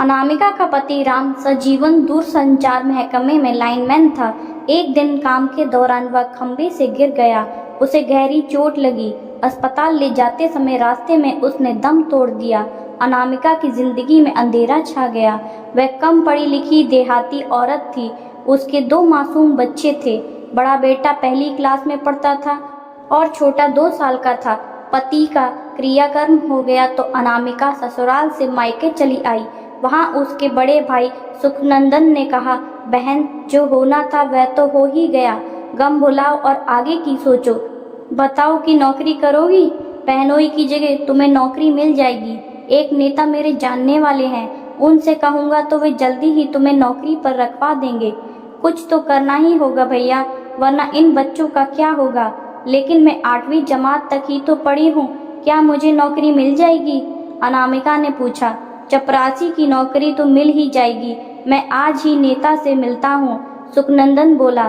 अनामिका का पति राम सजीवन दूरसंचार महकमे में लाइनमैन था। एक दिन काम के दौरान वह खंभे से गिर गया। उसे गहरी चोट लगी। अस्पताल ले जाते समय रास्ते में उसने दम तोड़ दिया। अनामिका की जिंदगी में अंधेरा छा गया। वह कम पढ़ी लिखी देहाती औरत थी। उसके 2 मासूम बच्चे थे। बड़ा बेटा पहली क्लास में पढ़ता था और छोटा 2 साल का था। पति का क्रियाकर्म हो गया तो अनामिका ससुराल से मायके चली आई। वहाँ उसके बड़े भाई सुखनंदन ने कहा, बहन जो होना था वह तो हो ही गया, गम भुलाओ और आगे की सोचो। बताओ कि नौकरी करोगी? बहनोई की जगह तुम्हें नौकरी मिल जाएगी। एक नेता मेरे जानने वाले हैं, उनसे कहूँगा तो वे जल्दी ही तुम्हें नौकरी पर रखवा देंगे। कुछ तो करना ही होगा भैया, वरना इन बच्चों का क्या होगा। लेकिन मैं 8वीं जमात तक ही तो पढ़ी हूँ, क्या मुझे नौकरी मिल जाएगी? अनामिका ने पूछा। चपरासी की नौकरी तो मिल ही जाएगी, मैं आज ही नेता से मिलता हूँ, सुखनंदन बोला।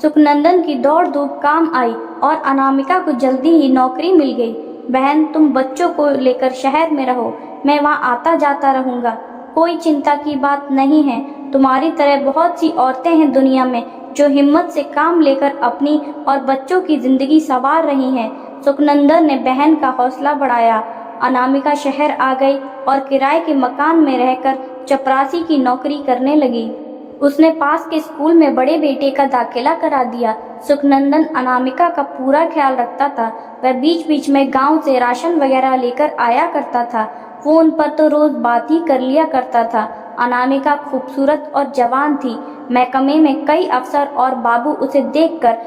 सुखनंदन की दौड़ धूप काम आई और अनामिका को जल्दी ही नौकरी मिल गई। बहन तुम बच्चों को लेकर शहर में रहो, मैं वहाँ आता जाता रहूँगा, कोई चिंता की बात नहीं है। तुम्हारी तरह बहुत सी औरतें हैं दुनिया में जो हिम्मत से काम लेकर अपनी और बच्चों की जिंदगी संवार रही हैं। सुखनंदन ने बहन का हौसला बढ़ाया। अनामिका शहर आ गई और किराए के मकान में रहकर चपरासी की नौकरी करने लगी। उसने पास के स्कूल में बड़े बेटे का दाखिला करा दिया। सुखनंदन अनामिका का पूरा ख्याल रखता था। वह बीच बीच में गांव से राशन वगैरह लेकर आया करता था। फोन पर तो रोज बात ही कर लिया करता था। अनामिका खूबसूरत और जवान थी। महकमे में कई अफसर और बाबू उसे देखकर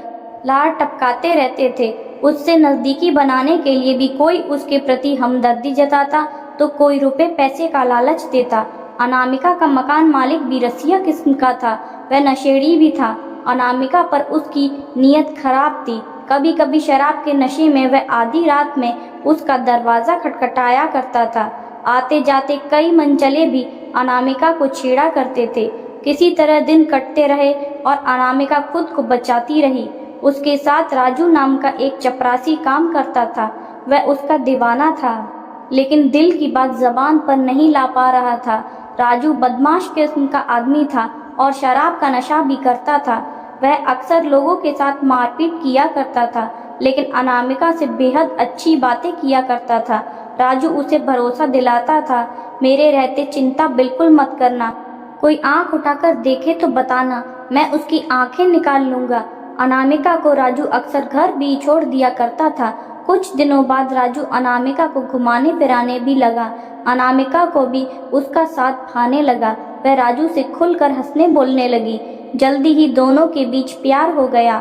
लार टपकाते रहते थे। उससे नजदीकी बनाने के लिए भी कोई उसके प्रति हमदर्दी जताता तो कोई रुपए पैसे का लालच देता। अनामिका का मकान मालिक भी रसिया किस्म का था, वह नशेड़ी भी था। अनामिका पर उसकी नीयत खराब थी। कभी कभी शराब के नशे में वह आधी रात में उसका दरवाजा खटखटाया करता था। आते जाते कई मनचले भी अनामिका को छेड़ा करते थे। किसी तरह दिन कटते रहे और अनामिका खुद को बचाती रही। उसके साथ राजू नाम का एक चपरासी काम करता था। वह उसका दीवाना था, लेकिन दिल की बात जबान पर नहीं ला पा रहा था। राजू बदमाश किस्म का आदमी था और शराब का नशा भी करता था। वह अक्सर लोगों के साथ मारपीट किया करता था, लेकिन अनामिका से बेहद अच्छी बातें किया करता था। राजू उसे भरोसा दिलाता था, मेरे रहते चिंता बिल्कुल मत करना, कोई आंख उठाकर देखे तो बताना, मैं उसकी आंखें निकाल लूंगा। अनामिका को राजू अक्सर घर भी छोड़ दिया करता था। कुछ दिनों बाद राजू अनामिका को घुमाने फिराने भी लगा। अनामिका को भी उसका साथ भाने लगा। वह राजू से खुलकर हंसने बोलने लगी। जल्दी ही दोनों के बीच प्यार हो गया।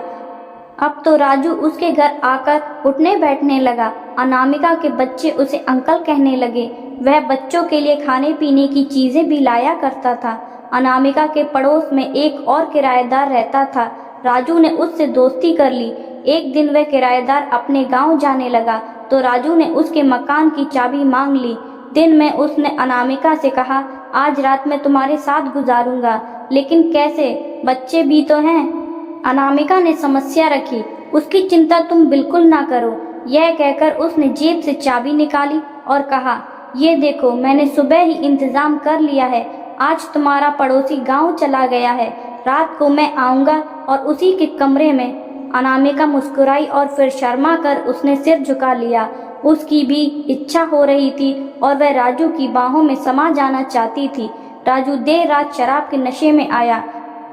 अब तो राजू उसके घर आकर उठने बैठने लगा। अनामिका के बच्चे उसे अंकल कहने लगे। वह बच्चों के लिए खाने पीने की चीजें भी लाया करता था। अनामिका के पड़ोस में एक और किराएदार रहता था। राजू ने उससे दोस्ती कर ली। एक दिन वह किराएदार अपने गांव जाने लगा तो राजू ने उसके मकान की चाबी मांग ली। दिन में उसने अनामिका से कहा, आज रात मैं तुम्हारे साथ गुजारूंगा, लेकिन कैसे, बच्चे भी तो हैं। अनामिका ने समस्या रखी। उसकी चिंता तुम बिल्कुल ना करो। यह कहकर उसने जेब से चाबी निकाली और कहा, ये देखो मैंने सुबह ही इंतजाम कर लिया है। आज तुम्हारा पड़ोसी गांव चला गया है, रात को मैं आऊंगा और उसी के कमरे में। अनामिका मुस्कुराई और फिर शर्मा कर उसने सिर झुका लिया। उसकी भी इच्छा हो रही थी और वह राजू की बाहों में समा जाना चाहती थी। राजू देर रात शराब के नशे में आया।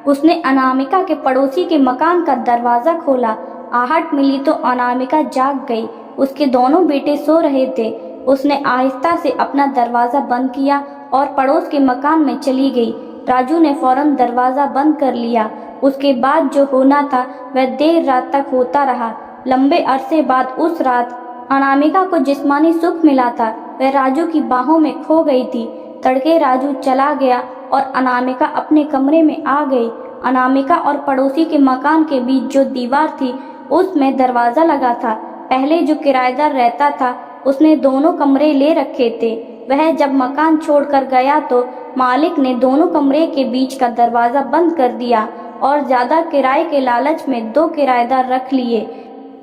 उसने अनामिका के पड़ोसी के मकान का दरवाजा खोला। आहट मिली तो अनामिका जाग गई। उसके दोनों बेटे सो रहे थे। उसने आहिस्ता से अपना दरवाजा बंद किया और पड़ोस के मकान में चली गई। राजू ने फौरन दरवाजा बंद कर लिया। उसके बाद जो होना था वह देर रात तक होता रहा। लंबे अरसे बाद उस रात अनामिका को जिस्मानी सुख मिला था। वह राजू की बाहों में खो गई थी। तड़के राजू चला गया और अनामिका अपने कमरे में आ गई। अनामिका और पड़ोसी के मकान के बीच जो दीवार थी उसमें दरवाजा लगा था। पहले जो किराएदार रहता था उसने दोनों कमरे ले रखे थे। वह जब मकान छोड़कर गया तो मालिक ने दोनों कमरे के बीच का दरवाजा बंद कर दिया और ज्यादा किराए के लालच में 2 किराएदार रख लिए।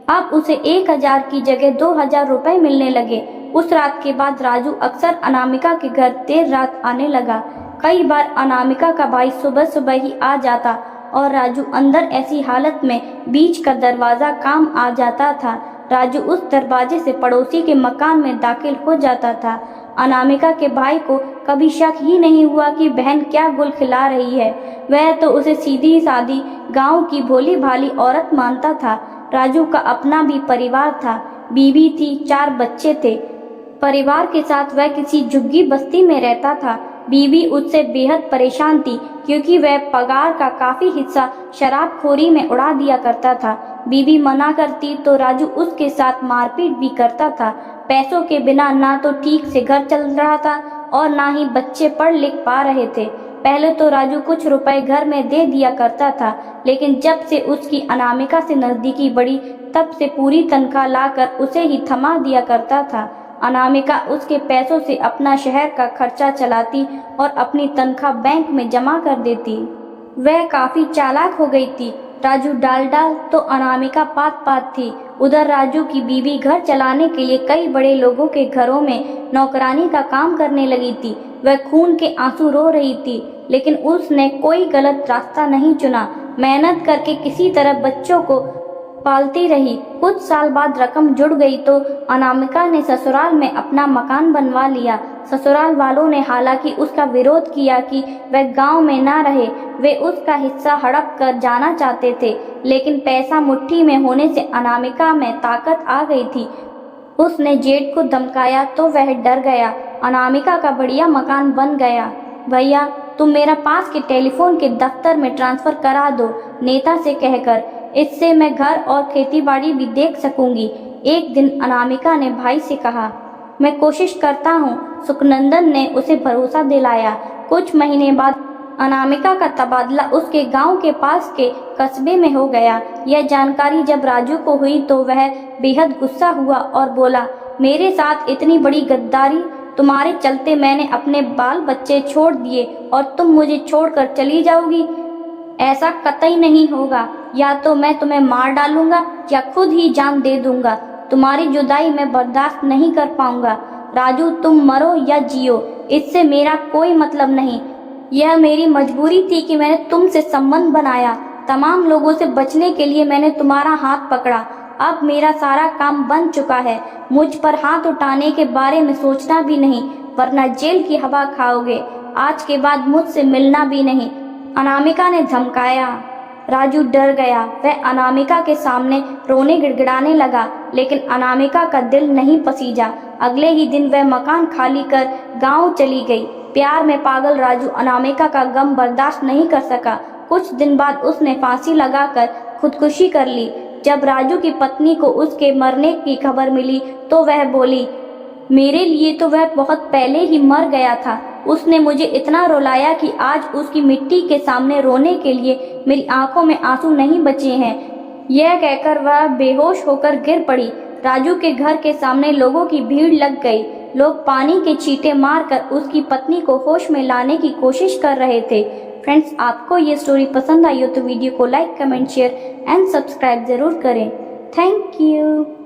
अब उसे 1000 की जगह 2000 रुपए मिलने लगे। उस रात के बाद राजू अक्सर अनामिका के घर देर रात आने लगा। कई बार अनामिका का भाई सुबह सुबह ही आ जाता और राजू अंदर ऐसी हालत में बीच का दरवाज़ा काम आ जाता था। राजू उस दरवाजे से पड़ोसी के मकान में दाखिल हो जाता था। अनामिका के भाई को कभी शक ही नहीं हुआ कि बहन क्या गुल खिला रही है। वह तो उसे सीधी सादी गांव की भोली भाली औरत मानता था। राजू का अपना भी परिवार था, बीवी थी, 4 बच्चे थे। परिवार के साथ वह किसी झुग्गी बस्ती में रहता था। बीवी उससे बेहद परेशान थी क्योंकि वह पगार का काफ़ी हिस्सा शराबखोरी में उड़ा दिया करता था। बीवी मना करती तो राजू उसके साथ मारपीट भी करता था। पैसों के बिना ना तो ठीक से घर चल रहा था और ना ही बच्चे पढ़ लिख पा रहे थे। पहले तो राजू कुछ रुपए घर में दे दिया करता था, लेकिन जब से उसकी अनामिका से नज़दीकी बढ़ी तब से पूरी तनख्वाह लाकर उसे ही थमा दिया करता था। अनामिका उसके पैसों से अपना शहर का खर्चा चलाती और अपनी तनख्वाह बैंक में जमा कर देती। वह काफ़ी चालाक हो गई थी। राजू डाल तो अनामिका पात थी। उधर राजू की बीवी घर चलाने के लिए कई बड़े लोगों के घरों में नौकरानी का काम करने लगी थी। वह खून के आंसू रो रही थी, लेकिन उसने कोई गलत रास्ता नहीं चुना। मेहनत करके किसी तरह बच्चों को पालती रही। कुछ साल बाद रकम जुड़ गई तो अनामिका ने ससुराल में अपना मकान बनवा लिया। ससुराल वालों ने हालांकि उसका विरोध किया कि वह गांव में ना रहे। वे उसका हिस्सा हड़प कर जाना चाहते थे, लेकिन पैसा मुट्ठी में होने से अनामिका में ताकत आ गई थी। उसने जेठ को धमकाया तो वह डर गया। अनामिका का बढ़िया मकान बन गया। भैया, तुम मेरा पास के टेलीफोन के दफ्तर में ट्रांसफ़र करा दो, नेता से कहकर। इससे मैं घर और खेतीबाड़ी भी देख सकूंगी। एक दिन अनामिका ने भाई से कहा। मैं कोशिश करता हूँ, सुखनंदन ने उसे भरोसा दिलाया। कुछ महीने बाद अनामिका का तबादला उसके गांव के पास के कस्बे में हो गया। यह जानकारी जब राजू को हुई तो वह बेहद गुस्सा हुआ और बोला, मेरे साथ इतनी बड़ी गद्दारी! तुम्हारे चलते मैंने अपने बाल बच्चे छोड़ दिए और तुम मुझे छोड़कर चली जाओगी? ऐसा कतई नहीं होगा। या तो मैं तुम्हें मार डालूंगा या खुद ही जान दे दूंगा। तुम्हारी जुदाई मैं बर्दाश्त नहीं कर पाऊंगा। राजू, तुम मरो या जियो, इससे मेरा कोई मतलब नहीं। यह मेरी मजबूरी थी कि मैंने तुमसे संबंध बनाया। तमाम लोगों से बचने के लिए मैंने तुम्हारा हाथ पकड़ा। अब मेरा सारा काम बन चुका है। मुझ पर हाथ उठाने के बारे में सोचना भी नहीं, वरना जेल की हवा खाओगे। आज के बाद मुझसे मिलना भी नहीं, अनामिका ने धमकाया। राजू डर गया। वह अनामिका के सामने रोने गिड़गिड़ाने लगा, लेकिन अनामिका का दिल नहीं पसीजा। अगले ही दिन वह मकान खाली कर गांव चली गई। प्यार में पागल राजू अनामिका का गम बर्दाश्त नहीं कर सका। कुछ दिन बाद उसने फांसी लगाकर खुदकुशी कर ली। जब राजू की पत्नी को उसके मरने की खबर मिली तो वह बोली, मेरे लिए तो वह बहुत पहले ही मर गया था। उसने मुझे इतना रुलाया कि आज उसकी मिट्टी के सामने रोने के लिए मेरी आंखों में आंसू नहीं बचे हैं। यह कहकर वह बेहोश होकर गिर पड़ी। राजू के घर के सामने लोगों की भीड़ लग गई। लोग पानी के छींटे मारकर उसकी पत्नी को होश में लाने की कोशिश कर रहे थे। फ्रेंड्स, आपको ये स्टोरी पसंद आई हो तो वीडियो को like, comment, share and subscribe ज़रूर करें। Thank you.